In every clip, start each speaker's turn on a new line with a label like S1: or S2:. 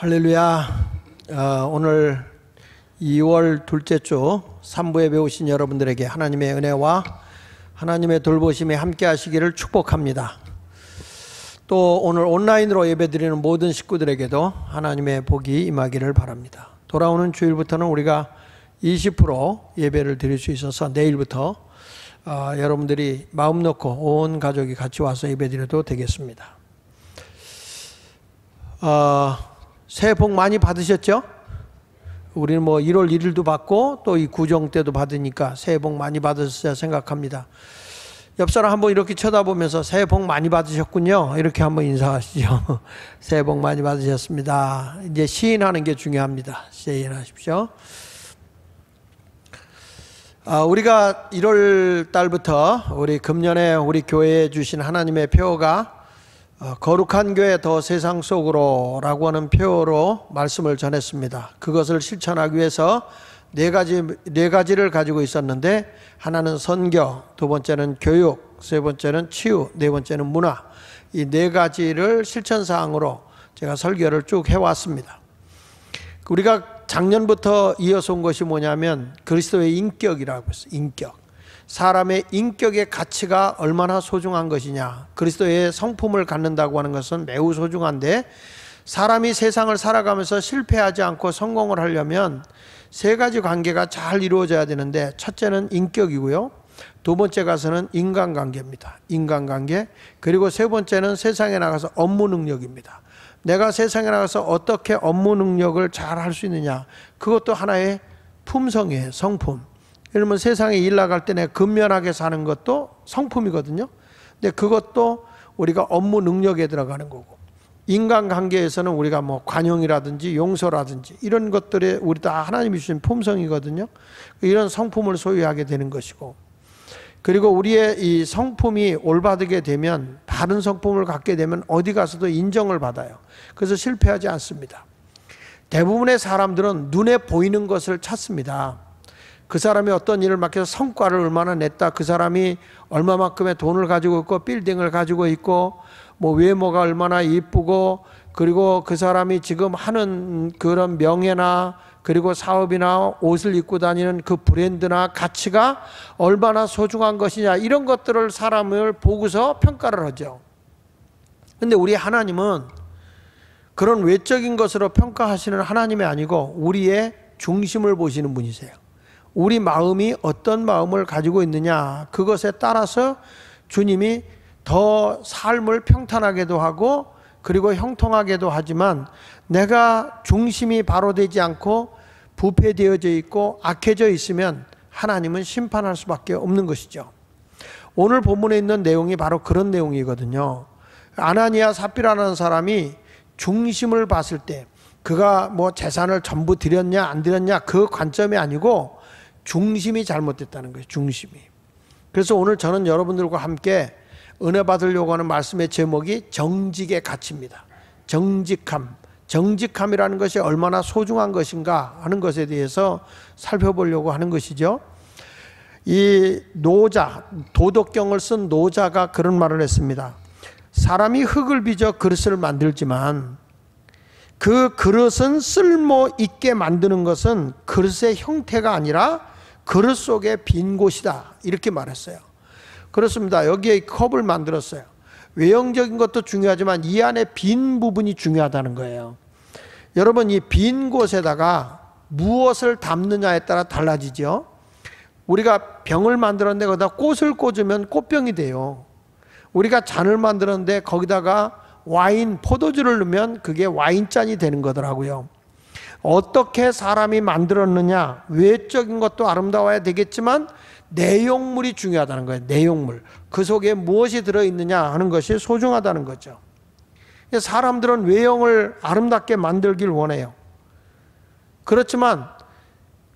S1: 할렐루야. 오늘 2월 둘째 주 3부에 배우신 여러분들에게 하나님의 은혜와 하나님의 돌보심이 함께 하시기를 축복합니다. 또 오늘 온라인으로 예배드리는 모든 식구들에게도 하나님의 복이 임하기를 바랍니다. 돌아오는 주일부터는 우리가 20% 예배를 드릴 수 있어서 내일부터 여러분들이 마음 놓고 온 가족이 같이 와서 예배드려도 되겠습니다. 새해 복 많이 받으셨죠? 우리는 1월 1일도 받고 또 이 구정 때도 받으니까 새해 복 많이 받으셨어야 생각합니다. 옆사람 한번 이렇게 쳐다보면서 새해 복 많이 받으셨군요. 이렇게 한번 인사하시죠. 새해 복 많이 받으셨습니다. 이제 시인하는 게 중요합니다. 시인하십시오. 우리가 1월 달부터 우리 금년에 우리 교회에 주신 하나님의 표어가 거룩한 교회 더 세상 속으로 라고 하는 표어로 말씀을 전했습니다. 그것을 실천하기 위해서 네 가지를 가지고 있었는데, 하나는 선교, 두 번째는 교육, 세 번째는 치유, 네 번째는 문화. 이 네 가지를 실천사항으로 제가 설교를 쭉 해왔습니다. 우리가 작년부터 이어서 온 것이 뭐냐면 그리스도의 인격이라고 했어요. 인격. 사람의 인격의 가치가 얼마나 소중한 것이냐. 그리스도의 성품을 갖는다고 하는 것은 매우 소중한데, 사람이 세상을 살아가면서 실패하지 않고 성공을 하려면 세 가지 관계가 잘 이루어져야 되는데, 첫째는 인격이고요, 두 번째 가서는 인간관계입니다. 인간관계. 그리고 세 번째는 세상에 나가서 업무 능력입니다. 내가 세상에 나가서 어떻게 업무 능력을 잘 할 수 있느냐, 그것도 하나의 품성이에요. 성품. 그러면 세상에 일 나갈 때 내가 근면하게 사는 것도 성품이거든요. 근데 그것도 우리가 업무 능력에 들어가는 거고, 인간관계에서는 우리가 관용이라든지 용서라든지 이런 것들에 우리 다 하나님이 주신 품성이거든요. 이런 성품을 소유하게 되는 것이고, 그리고 우리의 이 성품이 올바르게 되면, 바른 성품을 갖게 되면 어디 가서도 인정을 받아요. 그래서 실패하지 않습니다. 대부분의 사람들은 눈에 보이는 것을 찾습니다. 그 사람이 어떤 일을 맡겨서 성과를 얼마나 냈다, 그 사람이 얼마만큼의 돈을 가지고 있고 빌딩을 가지고 있고 외모가 얼마나 이쁘고, 그리고 그 사람이 지금 하는 그런 명예나 그리고 사업이나 옷을 입고 다니는 그 브랜드나 가치가 얼마나 소중한 것이냐, 이런 것들을 사람을 보고서 평가를 하죠. 근데 우리 하나님은 그런 외적인 것으로 평가하시는 하나님이 아니고 우리의 중심을 보시는 분이세요. 우리 마음이 어떤 마음을 가지고 있느냐, 그것에 따라서 주님이 더 삶을 평탄하게도 하고 그리고 형통하게도 하지만, 내가 중심이 바로 되지 않고 부패되어져 있고 악해져 있으면 하나님은 심판할 수밖에 없는 것이죠. 오늘 본문에 있는 내용이 바로 그런 내용이거든요. 아나니아 삽비라는 사람이 중심을 봤을 때, 그가 재산을 전부 드렸냐 안 드렸냐 그 관점이 아니고 중심이 잘못됐다는 거예요. 중심이. 그래서 오늘 저는 여러분들과 함께 은혜 받으려고 하는 말씀의 제목이 정직의 가치입니다. 정직함. 정직함이라는 것이 얼마나 소중한 것인가 하는 것에 대해서 살펴보려고 하는 것이죠. 이 노자, 도덕경을 쓴 노자가 그런 말을 했습니다. 사람이 흙을 빚어 그릇을 만들지만 그 그릇은 쓸모 있게 만드는 것은 그릇의 형태가 아니라 그릇 속에 빈 곳이다, 이렇게 말했어요. 그렇습니다. 여기에 컵을 만들었어요. 외형적인 것도 중요하지만 이 안에 빈 부분이 중요하다는 거예요. 여러분, 이 빈 곳에다가 무엇을 담느냐에 따라 달라지죠. 우리가 병을 만들었는데 거기다 꽃을 꽂으면 꽃병이 돼요. 우리가 잔을 만들었는데 거기다가 와인, 포도주를 넣으면 그게 와인잔이 되는 거더라고요. 어떻게 사람이 만들었느냐, 외적인 것도 아름다워야 되겠지만 내용물이 중요하다는 거예요. 내용물. 그 속에 무엇이 들어있느냐 하는 것이 소중하다는 거죠. 사람들은 외형을 아름답게 만들길 원해요. 그렇지만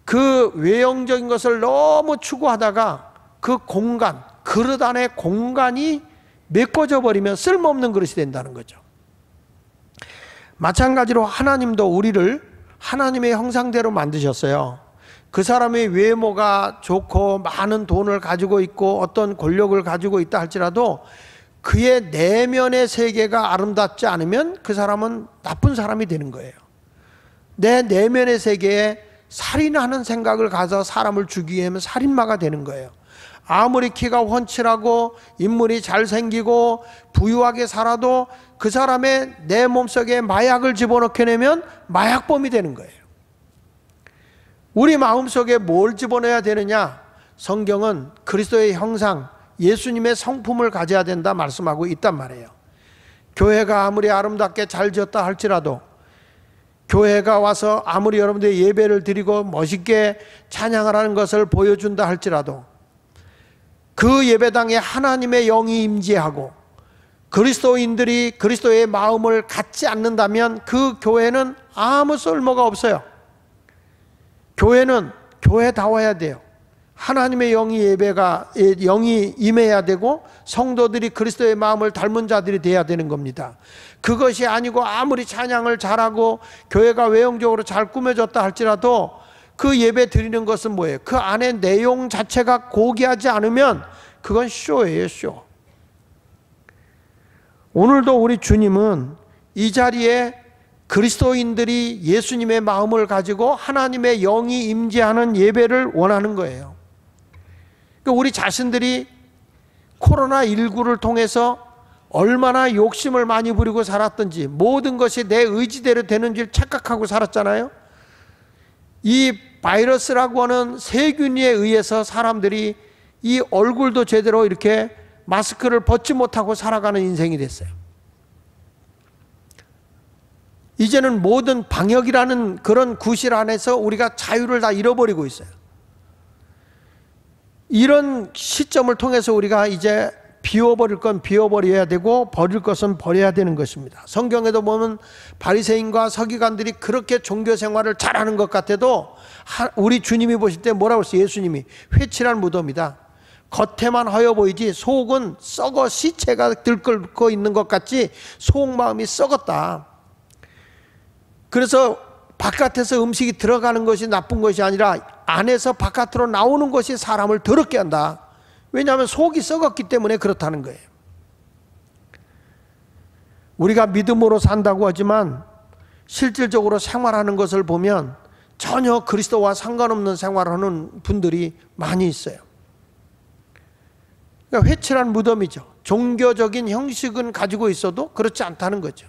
S1: 그 외형적인 것을 너무 추구하다가 그 공간, 그릇 안에 공간이 메꿔져 버리면 쓸모없는 그릇이 된다는 거죠. 마찬가지로 하나님도 우리를 하나님의 형상대로 만드셨어요. 그 사람의 외모가 좋고 많은 돈을 가지고 있고 어떤 권력을 가지고 있다 할지라도 그의 내면의 세계가 아름답지 않으면 그 사람은 나쁜 사람이 되는 거예요. 내 내면의 세계에 살인하는 생각을 가져 사람을 죽이게 하면 살인마가 되는 거예요. 아무리 키가 훤칠하고 인물이 잘생기고 부유하게 살아도 그 사람의 내 몸속에 마약을 집어넣게 되면 마약범이 되는 거예요. 우리 마음속에 뭘 집어넣어야 되느냐? 성경은 그리스도의 형상, 예수님의 성품을 가져야 된다 말씀하고 있단 말이에요. 교회가 아무리 아름답게 잘 지었다 할지라도, 교회가 와서 아무리 여러분들이 예배를 드리고 멋있게 찬양을 하는 것을 보여준다 할지라도, 그 예배당에 하나님의 영이 임재하고 그리스도인들이 그리스도의 마음을 갖지 않는다면 그 교회는 아무 쓸모가 없어요. 교회는 교회다워야 돼요. 하나님의 영이 임해야 되고 성도들이 그리스도의 마음을 닮은 자들이 돼야 되는 겁니다. 그것이 아니고 아무리 찬양을 잘하고 교회가 외형적으로 잘 꾸며졌다 할지라도 그 예배 드리는 것은 뭐예요? 그 안에 내용 자체가 고귀하지 않으면 그건 쇼예요, 쇼. 오늘도 우리 주님은 이 자리에 그리스도인들이 예수님의 마음을 가지고 하나님의 영이 임재하는 예배를 원하는 거예요. 그러니까 우리 자신들이 코로나19를 통해서 얼마나 욕심을 많이 부리고 살았던지, 모든 것이 내 의지대로 되는 줄 착각하고 살았잖아요. 이 바이러스라고 하는 세균에 의해서 사람들이 이 얼굴도 제대로 이렇게 마스크를 벗지 못하고 살아가는 인생이 됐어요. 이제는 모든 방역이라는 그런 구실 안에서 우리가 자유를 다 잃어버리고 있어요. 이런 시점을 통해서 우리가 이제 비워버릴 건 비워버려야 되고 버릴 것은 버려야 되는 것입니다. 성경에도 보면 바리새인과 서기관들이 그렇게 종교 생활을 잘하는 것 같아도 우리 주님이 보실 때 뭐라고 했어요? 예수님이 회칠한 무덤이다. 겉에만 허여 보이지 속은 썩어 시체가 들끓고 있는 것 같이 속마음이 썩었다. 그래서 바깥에서 음식이 들어가는 것이 나쁜 것이 아니라 안에서 바깥으로 나오는 것이 사람을 더럽게 한다. 왜냐하면 속이 썩었기 때문에 그렇다는 거예요. 우리가 믿음으로 산다고 하지만 실질적으로 생활하는 것을 보면 전혀 그리스도와 상관없는 생활하는 분들이 많이 있어요. 그러니까 회칠한 무덤이죠. 종교적인 형식은 가지고 있어도 그렇지 않다는 거죠.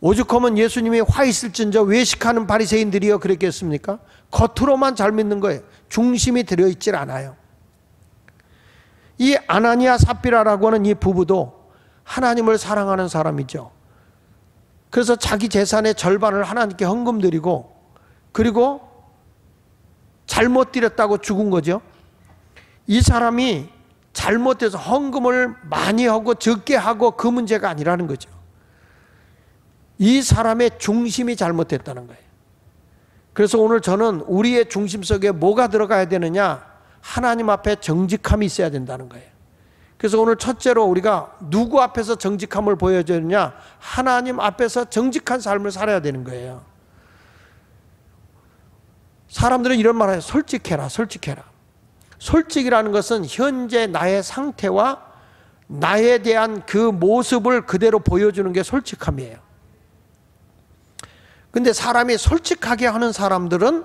S1: 오죽하면 예수님이 화 있을진저 외식하는 바리새인들이여 그랬겠습니까? 겉으로만 잘 믿는 거예요. 중심이 들어있질 않아요. 이 아나니아 삽비라라고 하는 이 부부도 하나님을 사랑하는 사람이죠. 그래서 자기 재산의 절반을 하나님께 헌금 드리고, 그리고 잘못 드렸다고 죽은 거죠. 이 사람이 잘못해서 헌금을 많이 하고 적게 하고 그 문제가 아니라는 거죠. 이 사람의 중심이 잘못됐다는 거예요. 그래서 오늘 저는 우리의 중심 속에 뭐가 들어가야 되느냐? 하나님 앞에 정직함이 있어야 된다는 거예요. 그래서 오늘 첫째로 우리가 누구 앞에서 정직함을 보여줘야 되느냐? 하나님 앞에서 정직한 삶을 살아야 되는 거예요. 사람들은 이런 말을 해요. 솔직해라, 솔직해라. 솔직이라는 것은 현재 나의 상태와 나에 대한 그 모습을 그대로 보여주는 게 솔직함이에요. 근데 사람이 솔직하게 하는 사람들은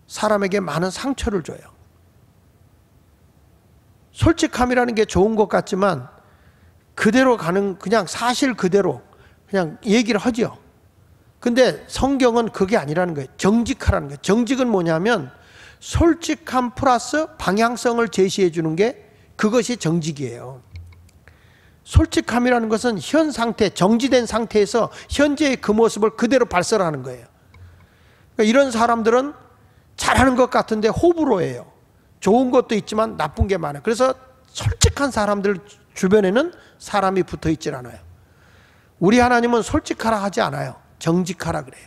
S1: 사람에게 많은 상처를 줘요. 솔직함이라는 게 좋은 것 같지만 그대로 가는, 그냥 사실 그대로 그냥 얘기를 하죠. 근데 성경은 그게 아니라는 거예요. 정직하라는 거예요. 정직은 뭐냐면 솔직함 플러스 방향성을 제시해 주는 게, 그것이 정직이에요. 솔직함이라는 것은 현 상태, 정지된 상태에서 현재의 그 모습을 그대로 발설하는 거예요. 그러니까 이런 사람들은 잘하는 것 같은데 호불호예요. 좋은 것도 있지만 나쁜 게 많아요. 그래서 솔직한 사람들 주변에는 사람이 붙어 있질 않아요. 우리 하나님은 솔직하라 하지 않아요. 정직하라 그래요.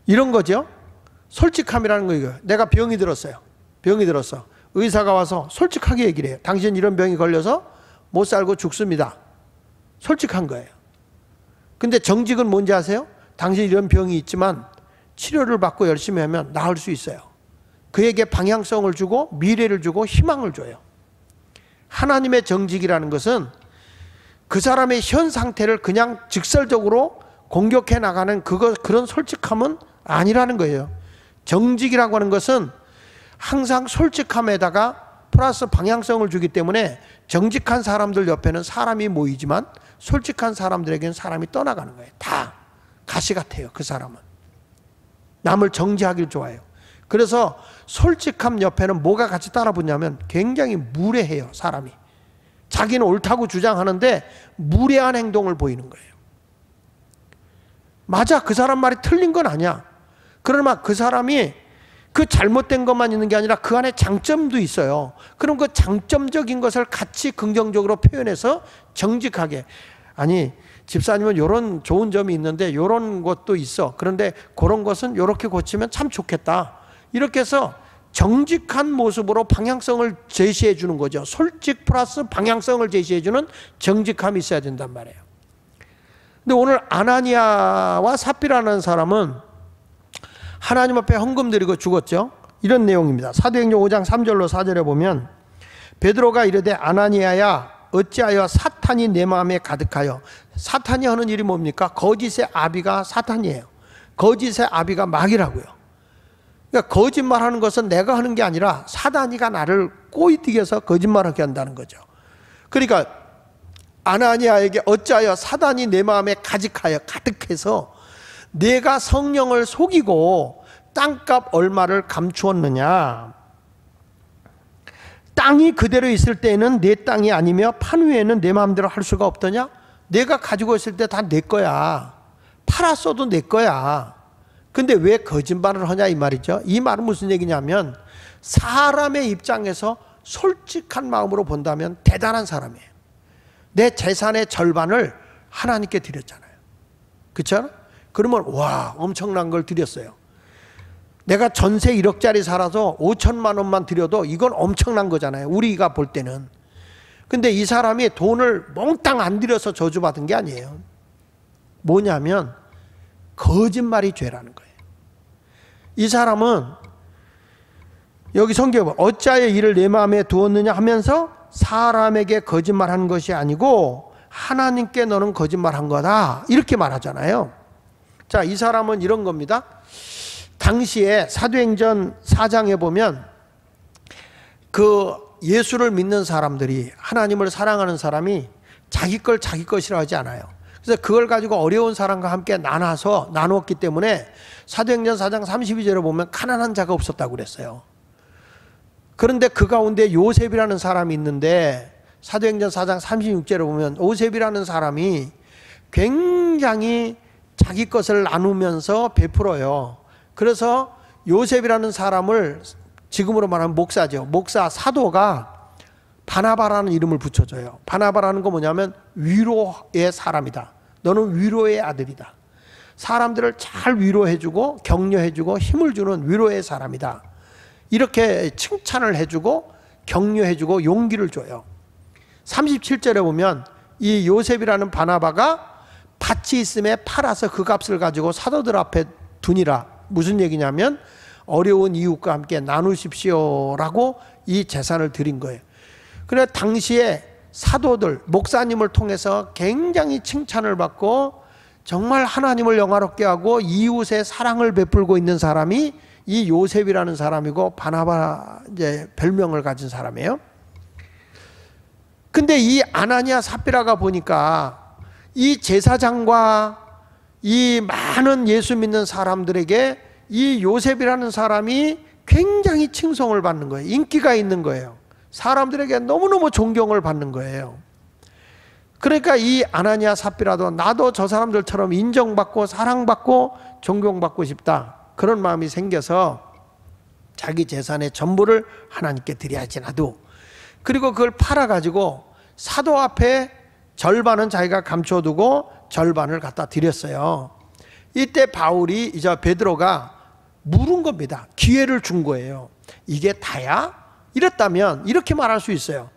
S1: 이런 거죠. 솔직함이라는 거 이거예요. 내가 병이 들었어요. 병이 들었어. 의사가 와서 솔직하게 얘기를 해요. 당신 이런 병이 걸려서 못 살고 죽습니다. 솔직한 거예요. 근데 정직은 뭔지 아세요? 당신 이런 병이 있지만 치료를 받고 열심히 하면 나을 수 있어요. 그에게 방향성을 주고 미래를 주고 희망을 줘요. 하나님의 정직이라는 것은 그 사람의 현 상태를 그냥 직설적으로 공격해 나가는 그런 솔직함은 아니라는 거예요. 정직이라고 하는 것은 항상 솔직함에다가 플러스 방향성을 주기 때문에 정직한 사람들 옆에는 사람이 모이지만 솔직한 사람들에게는 사람이 떠나가는 거예요. 다 가시 같아요. 그 사람은 남을 정지하길 좋아해요. 그래서 솔직함 옆에는 뭐가 같이 따라붙냐면 굉장히 무례해요. 사람이 자기는 옳다고 주장하는데 무례한 행동을 보이는 거예요. 맞아, 그 사람 말이 틀린 건 아니야. 그러나 그 사람이 그 잘못된 것만 있는 게 아니라 그 안에 장점도 있어요. 그럼 그 장점적인 것을 같이 긍정적으로 표현해서 정직하게, 아니 집사님은 이런 좋은 점이 있는데 이런 것도 있어. 그런데 그런 것은 이렇게 고치면 참 좋겠다. 이렇게 해서 정직한 모습으로 방향성을 제시해 주는 거죠. 솔직 플러스 방향성을 제시해 주는 정직함이 있어야 된단 말이에요. 근데 오늘 아나니아와 삽비라는 사람은 하나님 앞에 헌금 드리고 죽었죠. 이런 내용입니다. 사도행전 5장 3절로 4절에 보면 베드로가 이르되 아나니아야 어찌하여 사탄이 내 마음에 가득하여. 사탄이 하는 일이 뭡니까? 거짓의 아비가 사탄이에요. 거짓의 아비가 마귀라고요. 그러니까 거짓말하는 것은 내가 하는 게 아니라 사단이가 나를 꼬이뛰겨서 거짓말하게 한다는 거죠. 그러니까 아나니아에게 어찌하여 사단이 내 마음에 가득해서 내가 성령을 속이고 땅값 얼마를 감추었느냐. 땅이 그대로 있을 때에는 내 땅이 아니며 판 후에는 내 마음대로 할 수가 없더냐. 내가 가지고 있을 때 다 내 거야. 팔았어도 내 거야. 근데 왜 거짓말을 하냐 이 말이죠. 이 말은 무슨 얘기냐면 사람의 입장에서 솔직한 마음으로 본다면 대단한 사람이에요. 내 재산의 절반을 하나님께 드렸잖아요. 그렇죠? 그러면 와, 엄청난 걸 드렸어요. 내가 전세 1억짜리 살아서 5천만 원만 드려도 이건 엄청난 거잖아요. 우리가 볼 때는. 근데 이 사람이 돈을 몽땅 안 들여서 저주받은 게 아니에요. 뭐냐면 거짓말이 죄라는 거예요. 이 사람은 여기 성경에 보면 어찌하여 이를 내 마음에 두었느냐 하면서 사람에게 거짓말한 것이 아니고 하나님께 너는 거짓말한 거다 이렇게 말하잖아요. 자, 이 사람은 이런 겁니다. 당시에 사도행전 4장에 보면 그 예수를 믿는 사람들이, 하나님을 사랑하는 사람이 자기 걸 자기 것이라 하지 않아요. 그래서 그걸 가지고 어려운 사람과 함께 나눴기 때문에 사도행전 4장 32절에 보면 가난한 자가 없었다고 그랬어요. 그런데 그 가운데 요셉이라는 사람이 있는데 사도행전 4장 36절에 보면 요셉이라는 사람이 굉장히 자기 것을 나누면서 베풀어요. 그래서 요셉이라는 사람을 지금으로 말하면 목사죠. 목사 사도가 바나바라는 이름을 붙여줘요. 바나바라는 거 뭐냐면 위로의 사람이다. 너는 위로의 아들이다. 사람들을 잘 위로해주고 격려해주고 힘을 주는 위로의 사람이다. 이렇게 칭찬을 해주고 격려해주고 용기를 줘요. 37절에 보면 이 요셉이라는 바나바가 밭이 있음에 팔아서 그 값을 가지고 사도들 앞에 두니라. 무슨 얘기냐면 어려운 이웃과 함께 나누십시오라고 이 재산을 드린 거예요. 그래 당시에 사도들, 목사님을 통해서 굉장히 칭찬을 받고 정말 하나님을 영화롭게 하고 이웃의 사랑을 베풀고 있는 사람이 이 요셉이라는 사람이고 바나바 이제 별명을 가진 사람이에요. 근데 이 아나니아 삽비라가 보니까 이 제사장과 이 많은 예수 믿는 사람들에게 이 요셉이라는 사람이 굉장히 칭송을 받는 거예요. 인기가 있는 거예요. 사람들에게 너무너무 존경을 받는 거예요. 그러니까 이 아나니아 삽비라도 나도 저 사람들처럼 인정받고 사랑받고 존경받고 싶다. 그런 마음이 생겨서 자기 재산의 전부를 하나님께 드려야지 나도. 그리고 그걸 팔아가지고 사도 앞에 절반은 자기가 감춰두고 절반을 갖다 드렸어요. 이때 바울이 이제 베드로가 물은 겁니다. 기회를 준 거예요. 이게 다야? 이랬다면 이렇게 말할 수 있어요.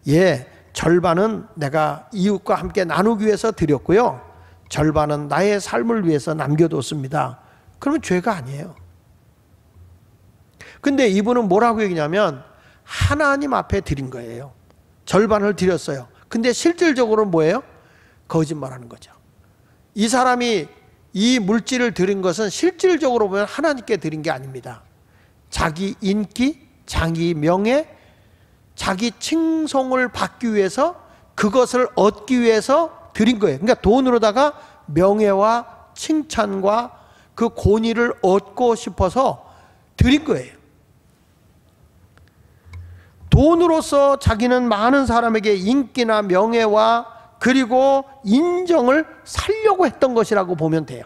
S1: 예, 절반은 내가 이웃과 함께 나누기 위해서 드렸고요. 절반은 나의 삶을 위해서 남겨뒀습니다. 그러면 죄가 아니에요. 근데 이분은 뭐라고 얘기냐면 하나님 앞에 드린 거예요. 절반을 드렸어요. 근데 실질적으로는 뭐예요? 거짓말하는 거죠. 이 사람이 이 물질을 드린 것은 실질적으로 보면 하나님께 드린 게 아닙니다. 자기 인기, 자기 명예, 자기 칭송을 받기 위해서, 그것을 얻기 위해서 드린 거예요. 그러니까 돈으로다가 명예와 칭찬과 그 권위를 얻고 싶어서 드린 거예요. 돈으로서 자기는 많은 사람에게 인기나 명예와 그리고 인정을 살려고 했던 것이라고 보면 돼요.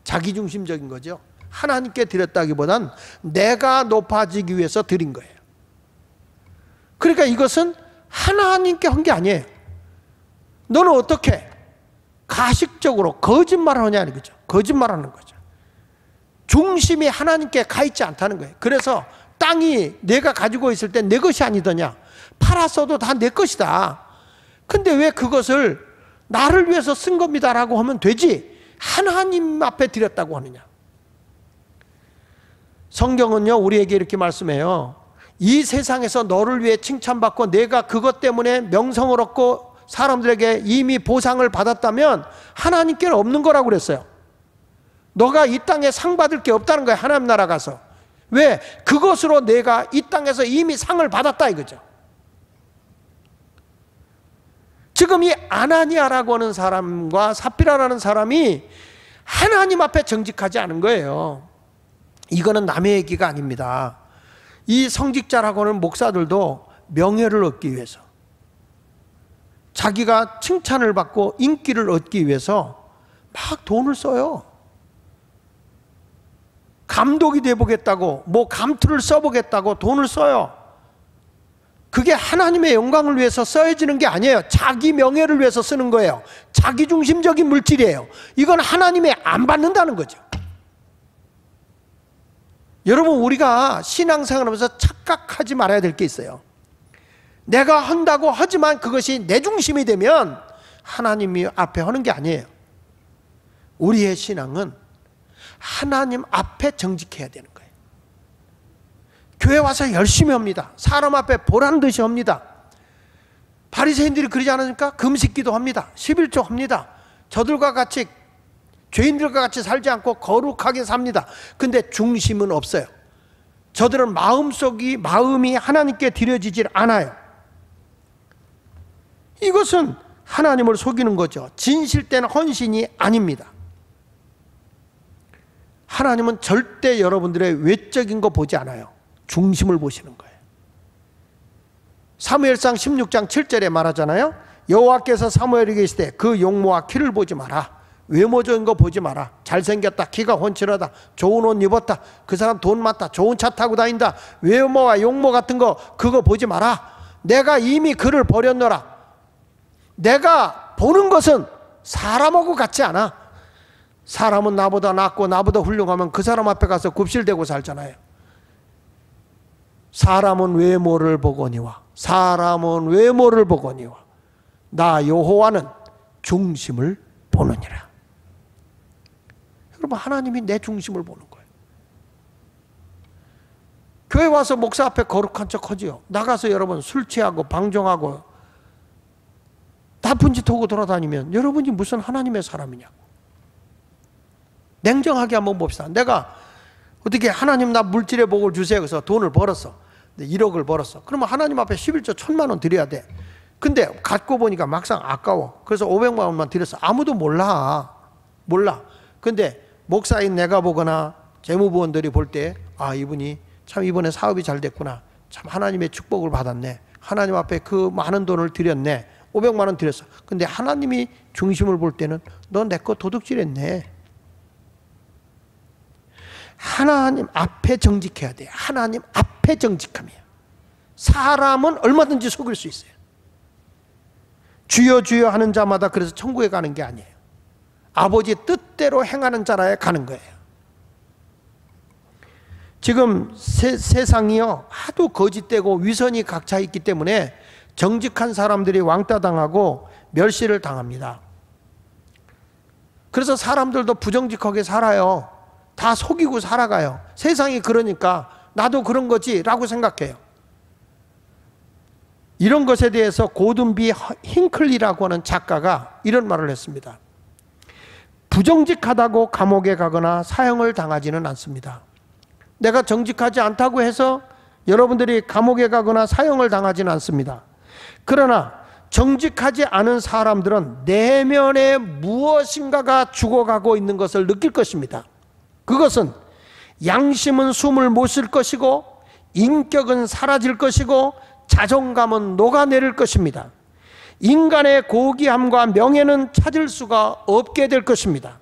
S1: 자기중심적인 거죠. 하나님께 드렸다기보단 내가 높아지기 위해서 드린 거예요. 그러니까 이것은 하나님께 한 게 아니에요. 너는 어떻게 가식적으로 거짓말을 하냐는 거죠. 거짓말하는 거죠. 중심이 하나님께 가 있지 않다는 거예요. 그래서 땅이 내가 가지고 있을 때 내 것이 아니더냐, 팔았어도 다 내 것이다. 근데 왜 그것을 나를 위해서 쓴 겁니다 라고 하면 되지, 하나님 앞에 드렸다고 하느냐. 성경은요 우리에게 이렇게 말씀해요. 이 세상에서 너를 위해 칭찬받고 내가 그것 때문에 명성을 얻고 사람들에게 이미 보상을 받았다면 하나님께는 없는 거라고 그랬어요. 너가 이 땅에 상 받을 게 없다는 거예요. 하나님 나라 가서. 왜? 그것으로 내가 이 땅에서 이미 상을 받았다 이거죠. 지금 이 아나니아라고 하는 사람과 삽비라라는 사람이 하나님 앞에 정직하지 않은 거예요. 이거는 남의 얘기가 아닙니다. 이 성직자라고 하는 목사들도 명예를 얻기 위해서, 자기가 칭찬을 받고 인기를 얻기 위해서 막 돈을 써요. 감독이 돼보겠다고, 뭐 감투를 써보겠다고 돈을 써요. 그게 하나님의 영광을 위해서 써야지는 게 아니에요. 자기 명예를 위해서 쓰는 거예요. 자기중심적인 물질이에요. 이건 하나님이 안 받는다는 거죠. 여러분, 우리가 신앙생활하면서 착각하지 말아야 될 게 있어요. 내가 한다고 하지만 그것이 내 중심이 되면 하나님이 앞에 하는 게 아니에요. 우리의 신앙은 하나님 앞에 정직해야 되는 거예요. 교회 와서 열심히 합니다. 사람 앞에 보란 듯이 합니다. 바리새인들이 그러지 않으니까 금식기도 합니다. 11조 합니다. 저들과 같이, 죄인들과 같이 살지 않고 거룩하게 삽니다. 근데 중심은 없어요. 저들은 마음이 하나님께 드려지질 않아요. 이것은 하나님을 속이는 거죠. 진실된 헌신이 아닙니다. 하나님은 절대 여러분들의 외적인 거 보지 않아요. 중심을 보시는 거예요. 사무엘상 16장 7절에 말하잖아요. 여호와께서 사무엘에게 이르시되 그 용모와 키를 보지 마라. 외모적인 거 보지 마라. 잘생겼다, 키가 훤칠하다, 좋은 옷 입었다, 그 사람 돈 많다, 좋은 차 타고 다닌다, 외모와 용모 같은 거 그거 보지 마라. 내가 이미 그를 버렸노라. 내가 보는 것은 사람하고 같지 않아. 사람은 나보다 낫고 나보다 훌륭하면 그 사람 앞에 가서 굽실대고 살잖아요. 사람은 외모를 보거니와, 사람은 외모를 보거니와 나 여호와는 중심을 보느니라. 여러분, 하나님이 내 중심을 보는 거예요. 교회 와서 목사 앞에 거룩한 척 하지요. 나가서 여러분 술 취하고 방종하고 나쁜 짓 하고 돌아다니면 여러분이 무슨 하나님의 사람이냐고. 냉정하게 한번 봅시다. 내가 어떻게 하나님 나 물질의 복을 주세요. 그래서 돈을 벌었어. 1억을 벌었어. 그러면 하나님 앞에 11조 1,000만 원 드려야 돼. 근데 갖고 보니까 막상 아까워. 그래서 500만 원만 드렸어. 아무도 몰라. 근데 목사인 내가 보거나 재무부원들이 볼 때, 아, 이분이 참 이번에 사업이 잘 됐구나. 참 하나님의 축복을 받았네. 하나님 앞에 그 많은 돈을 드렸네. 500만 원 드렸어. 근데 하나님이 중심을 볼 때는 너 내 거 도둑질했네. 하나님 앞에 정직해야 돼요. 하나님 앞에 정직함이에요. 사람은 얼마든지 속일 수 있어요. 주여 주여 하는 자마다 그래서 천국에 가는 게 아니에요. 아버지 뜻대로 행하는 자라에 가는 거예요. 지금 세상이요 하도 거짓되고 위선이 각차 있기 때문에 정직한 사람들이 왕따당하고 멸시를 당합니다. 그래서 사람들도 부정직하게 살아요. 다 속이고 살아가요. 세상이 그러니까 나도 그런 거지 라고 생각해요. 이런 것에 대해서 고든비 힌클리라고 하는 작가가 이런 말을 했습니다. 부정직하다고 감옥에 가거나 사형을 당하지는 않습니다. 내가 정직하지 않다고 해서 여러분들이 감옥에 가거나 사형을 당하지는 않습니다. 그러나 정직하지 않은 사람들은 내면에 무엇인가가 죽어가고 있는 것을 느낄 것입니다. 그것은 양심은 숨을 못 쉴 것이고 인격은 사라질 것이고 자존감은 녹아내릴 것입니다. 인간의 고귀함과 명예는 찾을 수가 없게 될 것입니다.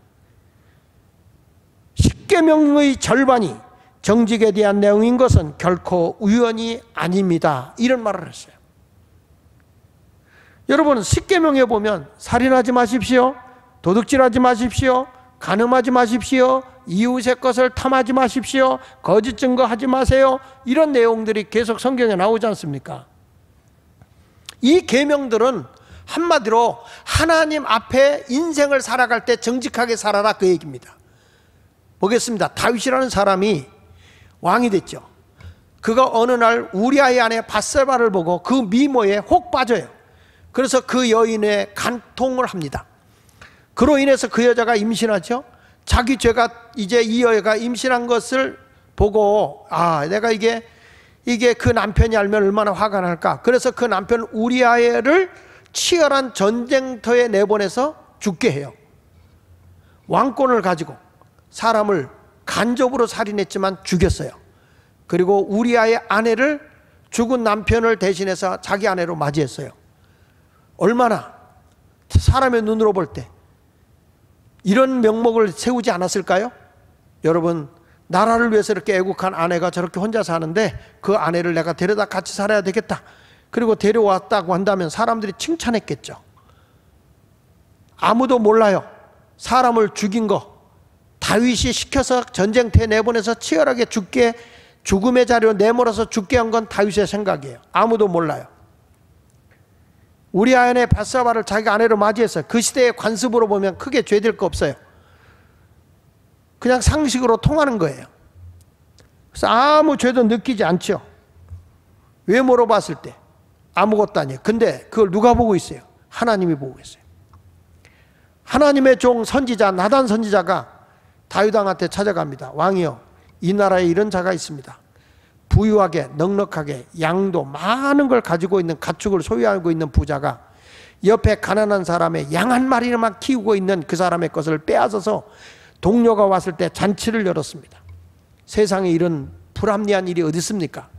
S1: 십계명의 절반이 정직에 대한 내용인 것은 결코 우연이 아닙니다. 이런 말을 했어요. 여러분, 십계명에 보면 살인하지 마십시오, 도둑질하지 마십시오, 간음하지 마십시오, 이웃의 것을 탐하지 마십시오, 거짓 증거하지 마세요, 이런 내용들이 계속 성경에 나오지 않습니까? 이 계명들은 한마디로 하나님 앞에 인생을 살아갈 때 정직하게 살아라, 그 얘기입니다. 보겠습니다. 다윗이라는 사람이 왕이 됐죠. 그가 어느 날 우리아의 아내 밧세바를 보고 그 미모에 혹 빠져요. 그래서 그 여인의 간통을 합니다. 그로 인해서 그 여자가 임신하죠. 자기 죄가, 이제 이 여자가 임신한 것을 보고, 아, 내가 이게 그 남편이 알면 얼마나 화가 날까. 그래서 그 남편 우리아를 치열한 전쟁터에 내보내서 죽게 해요. 왕권을 가지고 사람을 간접으로 살인했지만 죽였어요. 그리고 우리아의 아내를, 죽은 남편을 대신해서 자기 아내로 맞이했어요. 얼마나 사람의 눈으로 볼 때 이런 명목을 세우지 않았을까요? 여러분, 나라를 위해서 이렇게 애국한 아내가 저렇게 혼자 사는데 그 아내를 내가 데려다 같이 살아야 되겠다, 그리고 데려왔다고 한다면 사람들이 칭찬했겠죠. 아무도 몰라요. 사람을 죽인 거 다윗이 시켜서 전쟁터에 내보내서 치열하게 죽음의 자리로 내몰아서 죽게 한 건 다윗의 생각이에요. 아무도 몰라요. 우리아의 아내 밧세바를 자기 아내로 맞이했어요. 그 시대의 관습으로 보면 크게 죄될 거 없어요. 그냥 상식으로 통하는 거예요. 그래서 아무 죄도 느끼지 않죠. 외모로 봤을 때 아무것도 아니에요. 근데 그걸 누가 보고 있어요? 하나님이 보고 있어요. 하나님의 종 선지자 나단 선지자가 다윗 왕한테 찾아갑니다. 왕이여, 이 나라에 이런 자가 있습니다. 부유하게 넉넉하게 양도 많은 걸 가지고 있는, 가축을 소유하고 있는 부자가 옆에 가난한 사람의 양 한 마리만 키우고 있는 그 사람의 것을 빼앗아서 동료가 왔을 때 잔치를 열었습니다. 세상에 이런 불합리한 일이 어디 있습니까?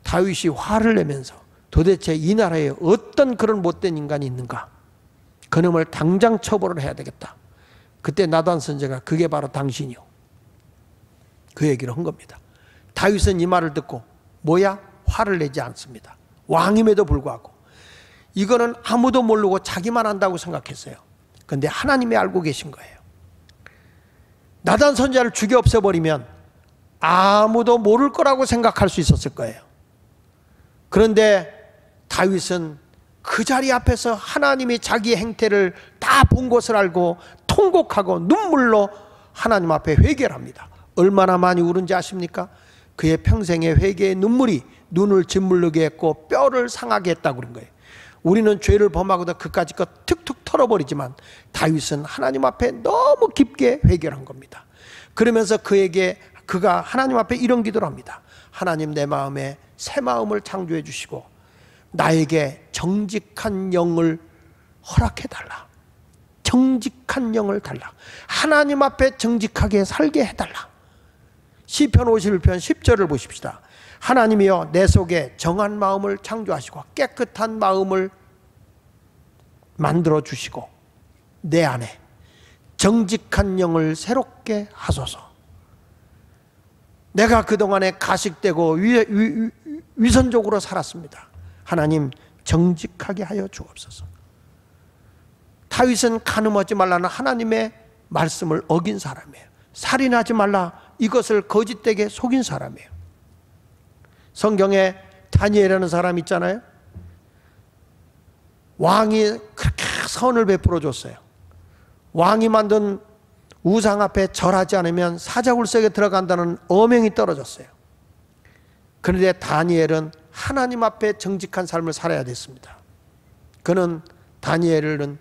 S1: 다윗이 화를 내면서 도대체 이 나라에 어떤 그런 못된 인간이 있는가? 그놈을 당장 처벌을 해야 되겠다. 그때 나단 선지자가 그게 바로 당신이요, 그 얘기를 한 겁니다. 다윗은 이 말을 듣고 뭐야? 화를 내지 않습니다. 왕임에도 불구하고. 이거는 아무도 모르고 자기만 안다고 생각했어요. 그런데 하나님이 알고 계신 거예요. 나단 선지자를 죽여 없애버리면 아무도 모를 거라고 생각할 수 있었을 거예요. 그런데 다윗은 그 자리 앞에서 하나님이 자기의 행태를 다 본 것을 알고 통곡하고 눈물로 하나님 앞에 회개를 합니다. 얼마나 많이 울은지 아십니까? 그의 평생의 회개의 눈물이 눈을 짓물르게 했고 뼈를 상하게 했다고 그런 거예요. 우리는 죄를 범하고도 그까짓 것 툭툭 털어버리지만 다윗은 하나님 앞에 너무 깊게 회개를 한 겁니다. 그러면서 그가 하나님 앞에 이런 기도를 합니다. 하나님, 내 마음에 새 마음을 창조해 주시고 나에게 정직한 영을 허락해 달라. 정직한 영을 달라. 하나님 앞에 정직하게 살게 해달라. 시편 51편 10절을 보십시다. 하나님이여, 내 속에 정한 마음을 창조하시고 깨끗한 마음을 만들어 주시고 내 안에 정직한 영을 새롭게 하소서. 내가 그동안에 가식되고 위선적으로 살았습니다. 하나님, 정직하게 하여 주옵소서. 다윗은 간음하지 말라는 하나님의 말씀을 어긴 사람이에요. 살인하지 말라, 이것을 거짓되게 속인 사람이에요. 성경에 다니엘이라는 사람 있잖아요. 왕이 그렇게 선을 베풀어 줬어요. 왕이 만든 우상 앞에 절하지 않으면 사자굴 속에 들어간다는 어명이 떨어졌어요. 그런데 다니엘은 하나님 앞에 정직한 삶을 살아야 됐습니다. 다니엘은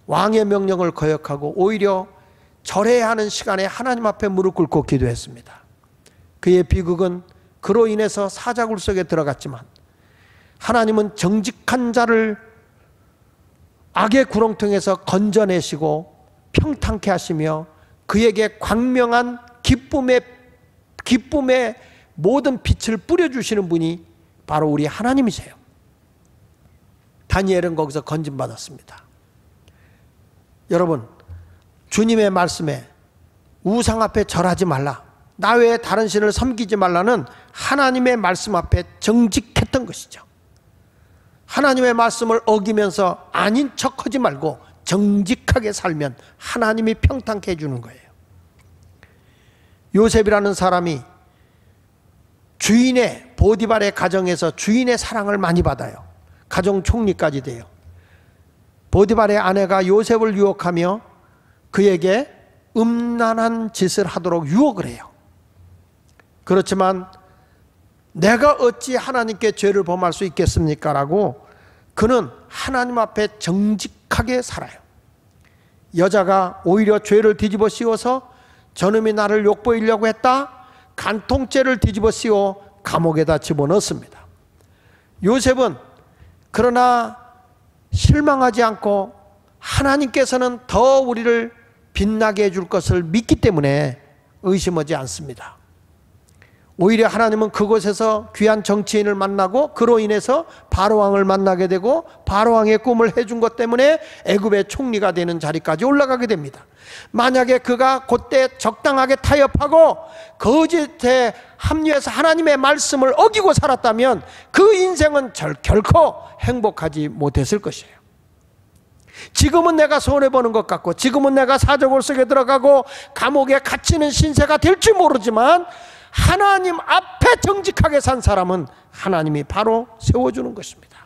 S1: 왕의 명령을 거역하고 오히려 절해야 하는 시간에 하나님 앞에 무릎 꿇고 기도했습니다. 그의 비극은 그로 인해서 사자굴 속에 들어갔지만 하나님은 정직한 자를 악의 구렁텅이에서 건져내시고 평탄케 하시며 그에게 광명한 기쁨의 모든 빛을 뿌려주시는 분이 바로 우리 하나님이세요. 다니엘은 거기서 건진받았습니다. 여러분, 주님의 말씀에 우상 앞에 절하지 말라, 나 외에 다른 신을 섬기지 말라는 하나님의 말씀 앞에 정직했던 것이죠. 하나님의 말씀을 어기면서 아닌 척하지 말고 정직하게 살면 하나님이 평탄케 해주는 거예요. 요셉이라는 사람이 주인의 보디발의 가정에서 주인의 사랑을 많이 받아요. 가정 총리까지 돼요. 보디발의 아내가 요셉을 유혹하며 그에게 음란한 짓을 하도록 유혹을 해요. 그렇지만 내가 어찌 하나님께 죄를 범할 수 있겠습니까? 라고 그는 하나님 앞에 정직하게 살아요. 여자가 오히려 죄를 뒤집어 씌워서 저놈이 나를 욕보이려고 했다, 간통죄를 뒤집어 씌워 감옥에다 집어넣습니다. 요셉은 그러나 실망하지 않고 하나님께서는 더 우리를 빛나게 해줄 것을 믿기 때문에 의심하지 않습니다. 오히려 하나님은 그곳에서 귀한 정치인을 만나고 그로 인해서 바로왕을 만나게 되고 바로왕의 꿈을 해준 것 때문에 애굽의 총리가 되는 자리까지 올라가게 됩니다. 만약에 그가 그때 적당하게 타협하고 거짓에 합류해서 하나님의 말씀을 어기고 살았다면 그 인생은 결코 행복하지 못했을 것이에요. 지금은 내가 손해보는 것 같고 지금은 내가 사자굴 속에 들어가고 감옥에 갇히는 신세가 될지 모르지만 하나님 앞에 정직하게 산 사람은 하나님이 바로 세워주는 것입니다.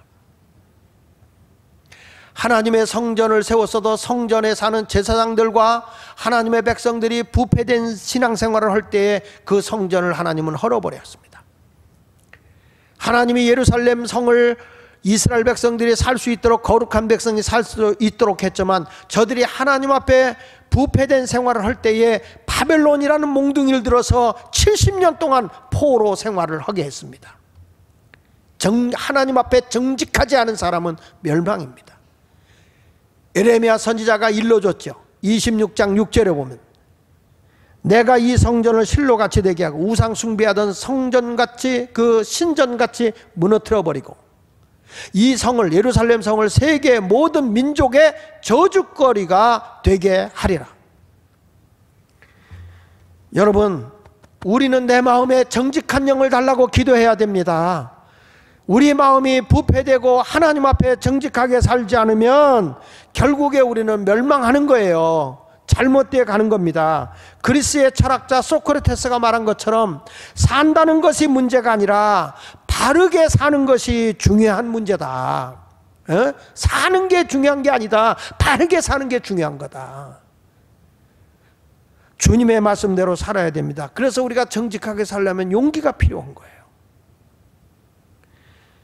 S1: 하나님의 성전을 세웠어도 성전에 사는 제사장들과 하나님의 백성들이 부패된 신앙생활을 할 때에 그 성전을 하나님은 헐어버렸습니다. 하나님이 예루살렘 성을 이스라엘 백성들이 살 수 있도록, 거룩한 백성이 살 수 있도록 했지만 저들이 하나님 앞에 부패된 생활을 할 때에 바벨론이라는 몽둥이를 들어서 70년 동안 포로 생활을 하게 했습니다. 하나님 앞에 정직하지 않은 사람은 멸망입니다. 에레미야 선지자가 일러줬죠. 26장 6절에 보면 내가 이 성전을 실로같이 되게 하고 우상 숭배하던 성전같이 그 신전같이 무너뜨려 버리고 이 성을, 예루살렘 성을 세계 모든 민족의 저주거리가 되게 하리라. 여러분, 우리는 내 마음에 정직한 영을 달라고 기도해야 됩니다. 우리 마음이 부패되고 하나님 앞에 정직하게 살지 않으면 결국에 우리는 멸망하는 거예요. 잘못되어 가는 겁니다. 그리스의 철학자 소크라테스가 말한 것처럼 산다는 것이 문제가 아니라 바르게 사는 것이 중요한 문제다. 사는 게 중요한 게 아니다. 바르게 사는 게 중요한 거다. 주님의 말씀대로 살아야 됩니다. 그래서 우리가 정직하게 살려면 용기가 필요한 거예요.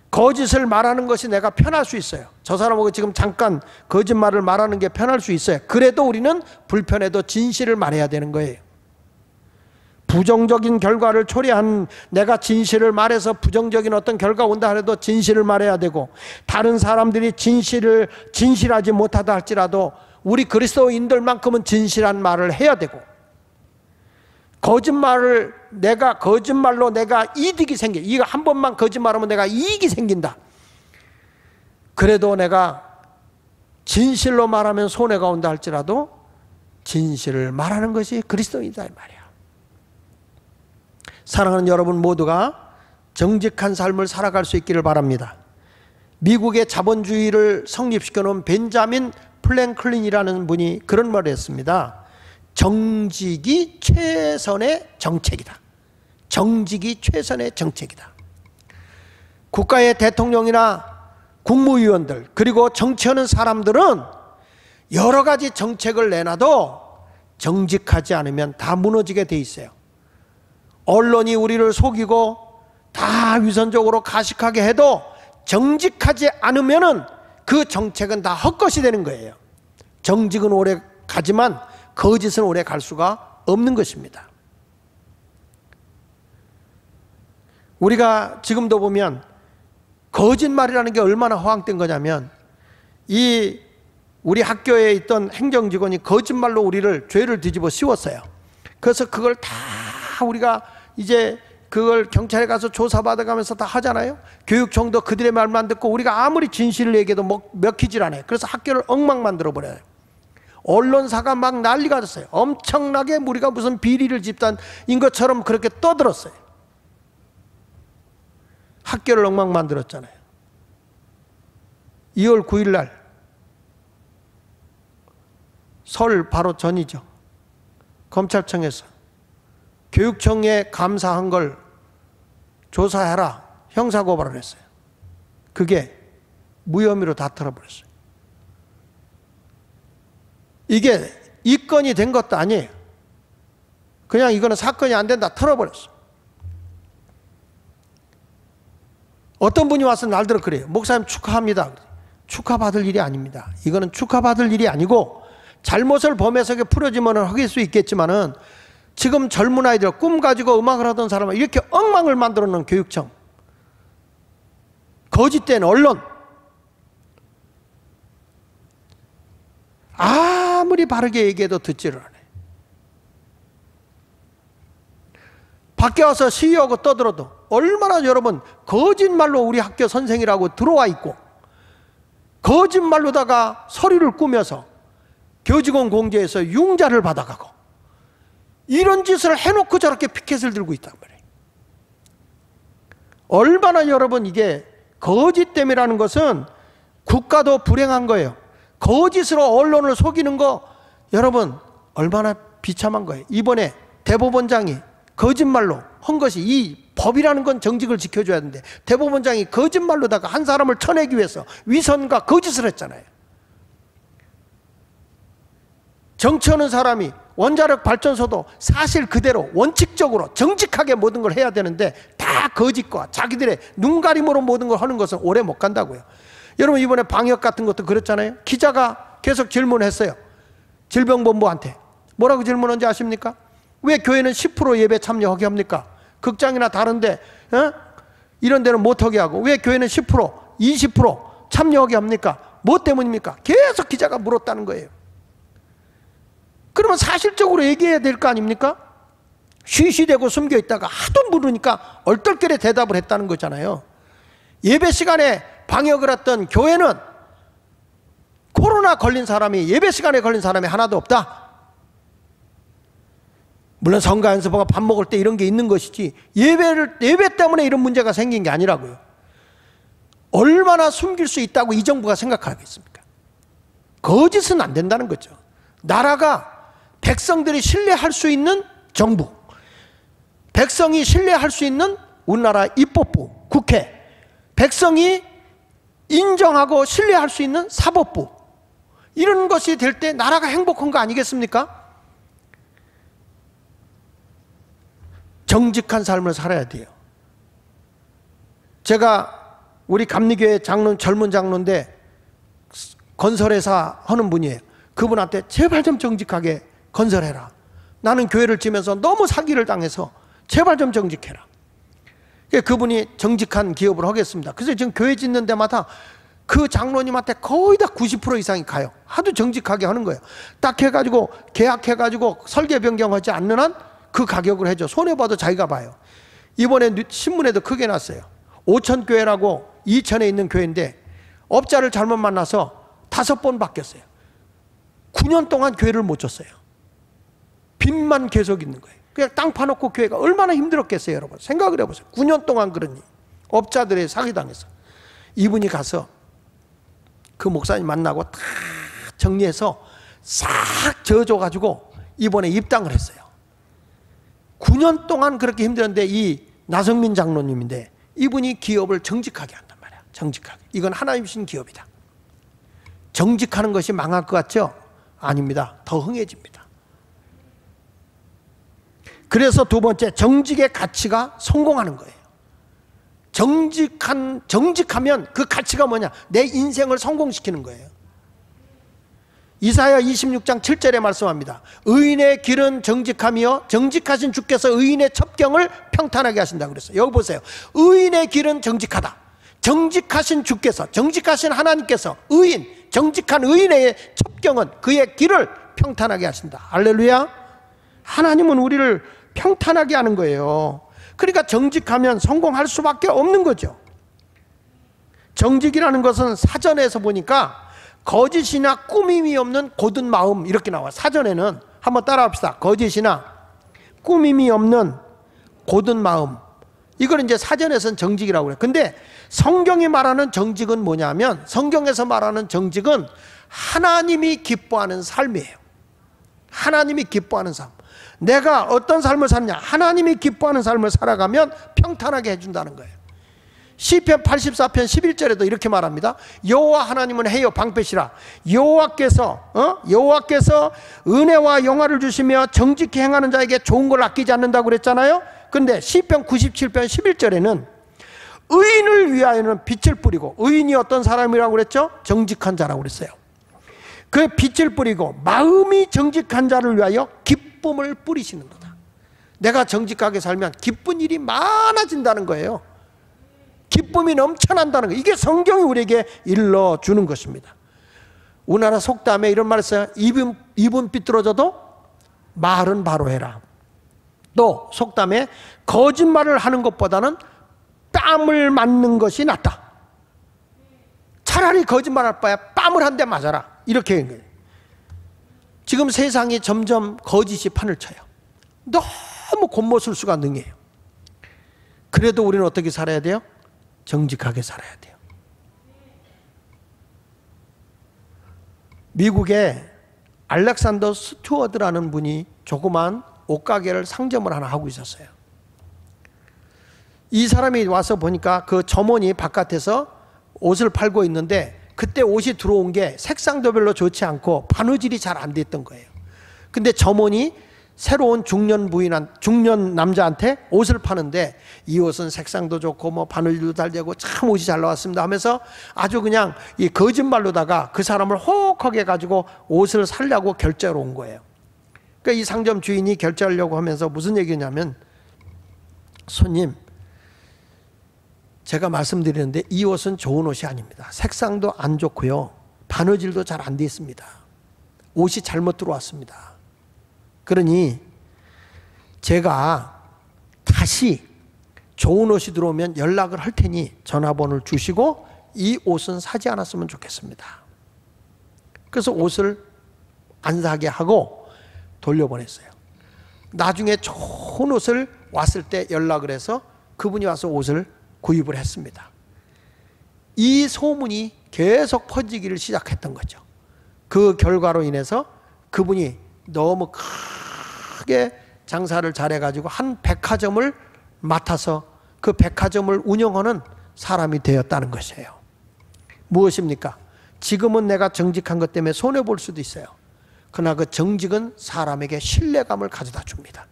S1: 거짓을 말하는 것이 내가 편할 수 있어요. 저 사람하고 지금 잠깐 거짓말을 말하는 게 편할 수 있어요. 그래도 우리는 불편해도 진실을 말해야 되는 거예요. 부정적인 결과를 초래한 내가 진실을 말해서 부정적인 어떤 결과가 온다 하더라도 진실을 말해야 되고, 다른 사람들이 진실하지 못하다 할지라도 우리 그리스도인들만큼은 진실한 말을 해야 되고, 거짓말로 내가 이득이 생겨. 이거 한 번만 거짓말하면 내가 이익이 생긴다. 그래도 내가 진실로 말하면 손해가 온다 할지라도 진실을 말하는 것이 그리스도인이다 이 말이야. 사랑하는 여러분 모두가 정직한 삶을 살아갈 수 있기를 바랍니다. 미국의 자본주의를 성립시켜 놓은 벤자민 프랭클린이라는 분이 그런 말을 했습니다. 정직이 최선의 정책이다. 정직이 최선의 정책이다. 국가의 대통령이나 국무위원들 그리고 정치하는 사람들은 여러 가지 정책을 내놔도 정직하지 않으면 다 무너지게 돼 있어요. 언론이 우리를 속이고 다 위선적으로 가식하게 해도 정직하지 않으면 그 정책은 다 헛것이 되는 거예요. 정직은 오래 가지만 거짓은 오래 갈 수가 없는 것입니다. 우리가 지금도 보면 거짓말이라는 게 얼마나 허황된 거냐면, 이 우리 학교에 있던 행정직원이 거짓말로 우리를 죄를 뒤집어 씌웠어요. 그래서 그걸 다 우리가 이제 그걸 경찰에 가서 조사받아가면서 다 하잖아요. 교육청도 그들의 말만 듣고 우리가 아무리 진실을 얘기해도 먹히질 않아요. 그래서 학교를 엉망 만들어버려요. 언론사가 막 난리가 났어요. 엄청나게 우리가 무슨 비리를 집단인 것처럼 그렇게 떠들었어요. 학교를 엉망 만들었잖아요. 2월 9일 날 설 바로 전이죠. 검찰청에서 교육청에 감사한 걸 조사해라 형사고발을 했어요. 그게 무혐의로 다 털어버렸어요. 이게 입건이 된 것도 아니에요. 그냥 이거는 사건이 안 된다 털어버렸어요. 어떤 분이 와서 날들어 그래요. 목사님 축하합니다. 축하받을 일이 아닙니다. 이거는 축하받을 일이 아니고, 잘못을 범해서 풀어지면 하길 수 있겠지만은, 지금 젊은 아이들 꿈 가지고 음악을 하던 사람은 이렇게 엉망을 만들어 놓은 교육청, 거짓된 언론, 아무리 바르게 얘기해도 듣지를 않아요. 밖에 와서 시위하고 떠들어도 얼마나 여러분 거짓말로 우리 학교 선생이라고 들어와 있고, 거짓말로다가 서류를 꾸며서 교직원 공제에서 융자를 받아가고, 이런 짓을 해놓고 저렇게 피켓을 들고 있단 말이에요. 얼마나 여러분 이게 거짓됨이라는 것은 국가도 불행한 거예요. 거짓으로 언론을 속이는 거 여러분 얼마나 비참한 거예요. 이번에 대법원장이 거짓말로 한 것이, 이 법이라는 건 정직을 지켜줘야 하는데 대법원장이 거짓말로다가 한 사람을 쳐내기 위해서 위선과 거짓을 했잖아요. 정치하는 사람이 원자력 발전소도 사실 그대로 원칙적으로 정직하게 모든 걸 해야 되는데 다 거짓과 자기들의 눈가림으로 모든 걸 하는 것은 오래 못 간다고요. 여러분 이번에 방역 같은 것도 그렇잖아요. 기자가 계속 질문했어요. 질병본부한테 뭐라고 질문한지 아십니까? 왜 교회는 10% 예배 참여하게 합니까? 극장이나 다른데 이런 데는 못하게 하고 왜 교회는 10% 20% 참여하게 합니까? 뭐 때문입니까? 계속 기자가 물었다는 거예요. 그러면 사실적으로 얘기해야 될 거 아닙니까? 쉬쉬대고 숨겨있다가 하도 물으니까 얼떨결에 대답을 했다는 거잖아요. 예배 시간에 방역을 했던 교회는 코로나 걸린 사람이, 예배 시간에 걸린 사람이 하나도 없다. 물론 성가 연습하고 밥 먹을 때 이런 게 있는 것이지 예배 때문에 이런 문제가 생긴 게 아니라고요. 얼마나 숨길 수 있다고 이 정부가 생각하겠습니까? 거짓은 안 된다는 거죠. 나라가 백성들이 신뢰할 수 있는 정부, 백성이 신뢰할 수 있는 우리나라 입법부, 국회, 백성이 인정하고 신뢰할 수 있는 사법부, 이런 것이 될 때 나라가 행복한 거 아니겠습니까? 정직한 삶을 살아야 돼요. 제가 우리 감리교회 장로, 젊은 장로인데 건설회사 하는 분이에요. 그분한테 제발 좀 정직하게 건설해라. 나는 교회를 지면서 너무 사기를 당해서 제발 좀 정직해라. 그분이 정직한 기업을 하겠습니다. 그래서 지금 교회 짓는 데마다 그 장로님한테 거의 다 90% 이상이 가요. 하도 정직하게 하는 거예요. 딱 해가지고 계약해가지고 설계 변경하지 않는 한 그 가격을 해줘. 손해봐도 자기가 봐요. 이번에 신문에도 크게 났어요. 오천교회라고 이천에 있는 교회인데 업자를 잘못 만나서 5번 바뀌었어요. 9년 동안 교회를 못 줬어요. 빚만 계속 있는 거예요. 그냥 땅 파놓고 교회가 얼마나 힘들었겠어요, 여러분. 생각을 해보세요. 9년 동안 그러니 업자들의 사기당해서. 이분이 가서 그 목사님 만나고 다 정리해서 싹 저어줘가지고 이번에 입당을 했어요. 9년 동안 그렇게 힘들었는데 이 나성민 장로님인데 이분이 기업을 정직하게 한단 말이야. 정직하게. 이건 하나님 주신 기업이다. 정직하는 것이 망할 것 같죠? 아닙니다. 더 흥해집니다. 그래서 두 번째, 정직의 가치가 성공하는 거예요. 정직하면 그 가치가 뭐냐? 내 인생을 성공시키는 거예요. 이사야 26장 7절에 말씀합니다. 의인의 길은 정직하며 정직하신 주께서 의인의 첩경을 평탄하게 하신다 그랬어요. 여기 보세요. 의인의 길은 정직하다. 정직하신 주께서, 정직하신 하나님께서 의인, 정직한 의인의 첩경은 그의 길을 평탄하게 하신다. 할렐루야. 하나님은 우리를 평탄하게 하는 거예요. 그러니까 정직하면 성공할 수밖에 없는 거죠. 정직이라는 것은 사전에서 보니까 거짓이나 꾸밈이 없는 곧은 마음 이렇게 나와요. 사전에는 한번 따라합시다. 거짓이나 꾸밈이 없는 곧은 마음. 이걸 이제 사전에서는 정직이라고 그래요. 근데 성경이 말하는 정직은 뭐냐면, 성경에서 말하는 정직은 하나님이 기뻐하는 삶이에요. 하나님이 기뻐하는 삶. 내가 어떤 삶을 사느냐, 하나님이 기뻐하는 삶을 살아가면 평탄하게 해준다는 거예요. 시편 84편 11절에도 이렇게 말합니다. 여호와 하나님은 해요 방패시라. 여호와께서 은혜와 영화를 주시며 정직히 행하는 자에게 좋은 걸 아끼지 않는다고 그랬잖아요. 근데 시편 97편 11절에는 의인을 위하여는 빛을 뿌리고, 의인이 어떤 사람이라고 그랬죠? 정직한 자라고 그랬어요. 그 빛을 뿌리고 마음이 정직한 자를 위하여 기쁨을 뿌리시는 거다. 내가 정직하게 살면 기쁜 일이 많아진다는 거예요. 기쁨이 넘쳐난다는 거예요. 이게 성경이 우리에게 일러주는 것입니다. 우리나라 속담에 이런 말을 써요. 입은 삐뚤어져도 말은 바로 해라. 또 속담에 거짓말을 하는 것보다는 뺨을 맞는 것이 낫다. 차라리 거짓말할 바에 뺨을 한 대 맞아라. 이렇게 한 거예요. 지금 세상이 점점 거짓이 판을 쳐요. 너무 곤모술수가 능해요. 그래도 우리는 어떻게 살아야 돼요? 정직하게 살아야 돼요. 미국에 알렉산더 스튜어드라는 분이 조그만 옷가게를 상점을 하나 하고 있었어요. 이 사람이 와서 보니까 그 점원이 바깥에서 옷을 팔고 있는데, 그때 옷이 들어온 게 색상도 별로 좋지 않고 바느질이 잘 안 됐던 거예요. 근데 점원이 새로운 중년 남자한테 옷을 파는데, 이 옷은 색상도 좋고 뭐 바느질도 잘 되고 참 옷이 잘 나왔습니다 하면서 아주 그냥 이 거짓말로다가 그 사람을 호혹하게 해가지고 옷을 살려고 결제로 온 거예요. 그러니까 이 상점 주인이 결제하려고 하면서 무슨 얘기냐면, 손님, 제가 말씀드리는데 이 옷은 좋은 옷이 아닙니다. 색상도 안 좋고요, 바느질도 잘 안 돼 있습니다. 옷이 잘못 들어왔습니다. 그러니 제가 다시 좋은 옷이 들어오면 연락을 할 테니 전화번호를 주시고 이 옷은 사지 않았으면 좋겠습니다. 그래서 옷을 안 사게 하고 돌려보냈어요. 나중에 좋은 옷을 왔을 때 연락을 해서 그분이 와서 옷을 구입을 했습니다. 이 소문이 계속 퍼지기를 시작했던 거죠. 그 결과로 인해서 그분이 너무 크게 장사를 잘해가지고 한 백화점을 맡아서 그 백화점을 운영하는 사람이 되었다는 것이에요. 무엇입니까? 지금은 내가 정직한 것 때문에 손해볼 수도 있어요. 그러나 그 정직은 사람에게 신뢰감을 가져다 줍니다.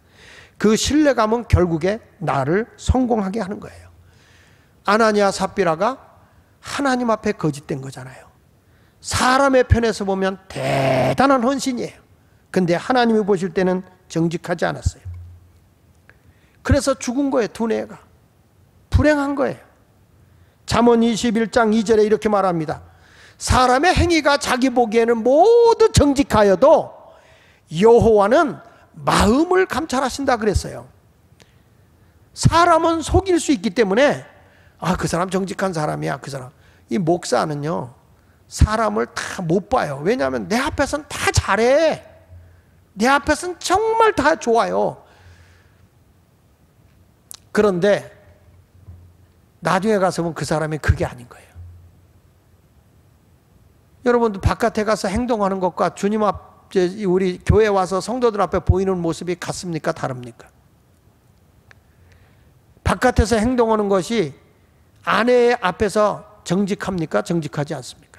S1: 그 신뢰감은 결국에 나를 성공하게 하는 거예요. 아나니아 삽비라가 하나님 앞에 거짓된 거잖아요. 사람의 편에서 보면 대단한 헌신이에요. 근데 하나님이 보실 때는 정직하지 않았어요. 그래서 죽은 거예요. 두뇌가 불행한 거예요. 잠언 21장 2절에 이렇게 말합니다. 사람의 행위가 자기 보기에는 모두 정직하여도 여호와는 마음을 감찰하신다 그랬어요. 사람은 속일 수 있기 때문에 그 사람 정직한 사람이야. 그 사람. 이 목사는요, 사람을 다 못 봐요. 왜냐하면 내 앞에서는 다 잘해. 내 앞에서는 정말 다 좋아요. 그런데 나중에 가서 보면 그 사람이 그게 아닌 거예요. 여러분도 바깥에 가서 행동하는 것과 주님 앞에 우리 교회 와서 성도들 앞에 보이는 모습이 같습니까? 다릅니까? 바깥에서 행동하는 것이 아내 앞에서 정직합니까? 정직하지 않습니까?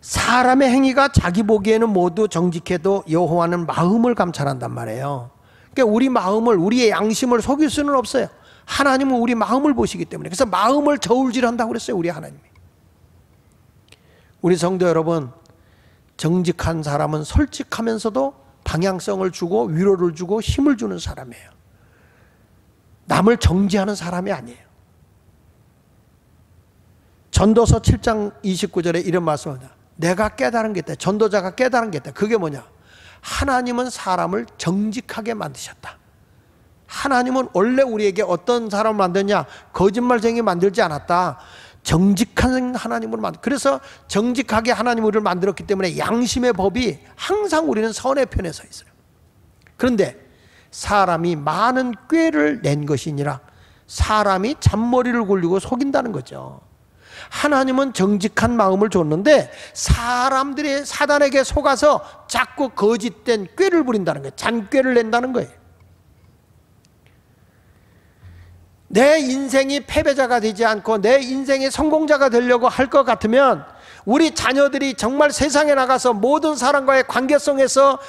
S1: 사람의 행위가 자기 보기에는 모두 정직해도 여호와는 마음을 감찰한단 말이에요. 그러니까 우리 마음을, 우리의 양심을 속일 수는 없어요. 하나님은 우리 마음을 보시기 때문에. 그래서 마음을 저울질한다고 그랬어요, 우리 하나님이. 우리 성도 여러분, 정직한 사람은 솔직하면서도 방향성을 주고 위로를 주고 힘을 주는 사람이에요. 남을 정죄하는 사람이 아니에요. 전도서 7장 29절에 이런 말씀입니다. 내가 깨달은 게 있다. 전도자가 깨달은 게 있다. 그게 뭐냐? 하나님은 사람을 정직하게 만드셨다. 하나님은 원래 우리에게 어떤 사람을 만드냐? 거짓말쟁이 만들지 않았다. 정직한 하나님으로 그래서 정직하게 하나님 우리를 만들었기 때문에 양심의 법이 항상 우리는 선의 편에 서 있어요. 그런데 사람이 많은 꾀를 낸 것이니라 사람이 잔머리를 굴리고 속인다는 거죠. 하나님은 정직한 마음을 줬는데 사람들이 사단에게 속아서 자꾸 거짓된 꾀를 부린다는 거예요. 잔꾀를 낸다는 거예요. 내 인생이 패배자가 되지 않고 내 인생이 성공자가 되려고 할 것 같으면 우리 자녀들이 정말 세상에 나가서 모든 사람과의 관계성에서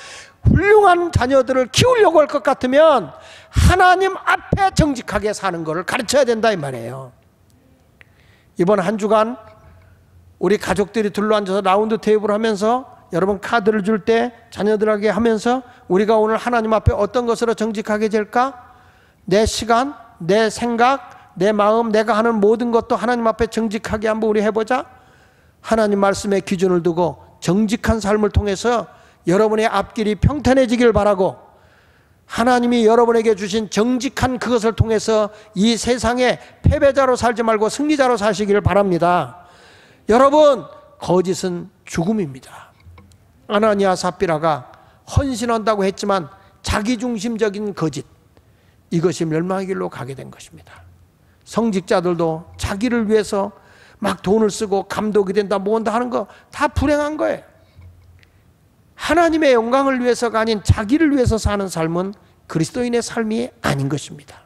S1: 훌륭한 자녀들을 키우려고 할 것 같으면 하나님 앞에 정직하게 사는 것을 가르쳐야 된다 이 말이에요. 이번 한 주간 우리 가족들이 둘러앉아서 라운드 테이블 하면서 여러분 카드를 줄 때 자녀들에게 하면서 우리가 오늘 하나님 앞에 어떤 것으로 정직하게 될까? 내 시간, 내 생각, 내 마음, 내가 하는 모든 것도 하나님 앞에 정직하게 한번 우리 해보자. 하나님 말씀의 기준을 두고 정직한 삶을 통해서 여러분의 앞길이 평탄해지길 바라고 하나님이 여러분에게 주신 정직한 그것을 통해서 이 세상에 패배자로 살지 말고 승리자로 사시기를 바랍니다. 여러분, 거짓은 죽음입니다. 아나니아 삽비라가 헌신한다고 했지만 자기중심적인 거짓, 이것이 멸망의 길로 가게 된 것입니다. 성직자들도 자기를 위해서 막 돈을 쓰고 감독이 된다 뭐한다 하는 거 다 불행한 거예요. 하나님의 영광을 위해서가 아닌 자기를 위해서 사는 삶은 그리스도인의 삶이 아닌 것입니다.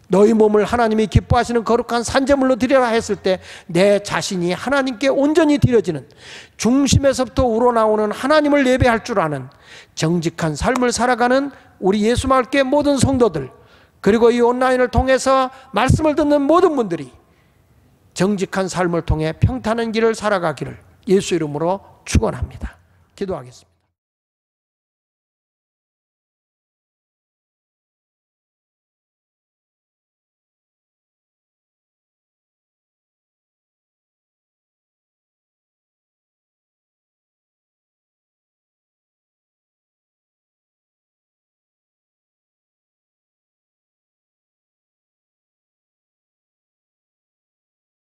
S1: 너희 몸을 하나님이 기뻐하시는 거룩한 산제물로 드리라 했을 때 내 자신이 하나님께 온전히 드려지는 중심에서부터 우러나오는 하나님을 예배할 줄 아는 정직한 삶을 살아가는 우리 예수마을교회 모든 성도들, 그리고 이 온라인을 통해서 말씀을 듣는 모든 분들이 정직한 삶을 통해 평탄한 길을 살아가기를 예수 이름으로 축원합니다. 기도하겠습니다.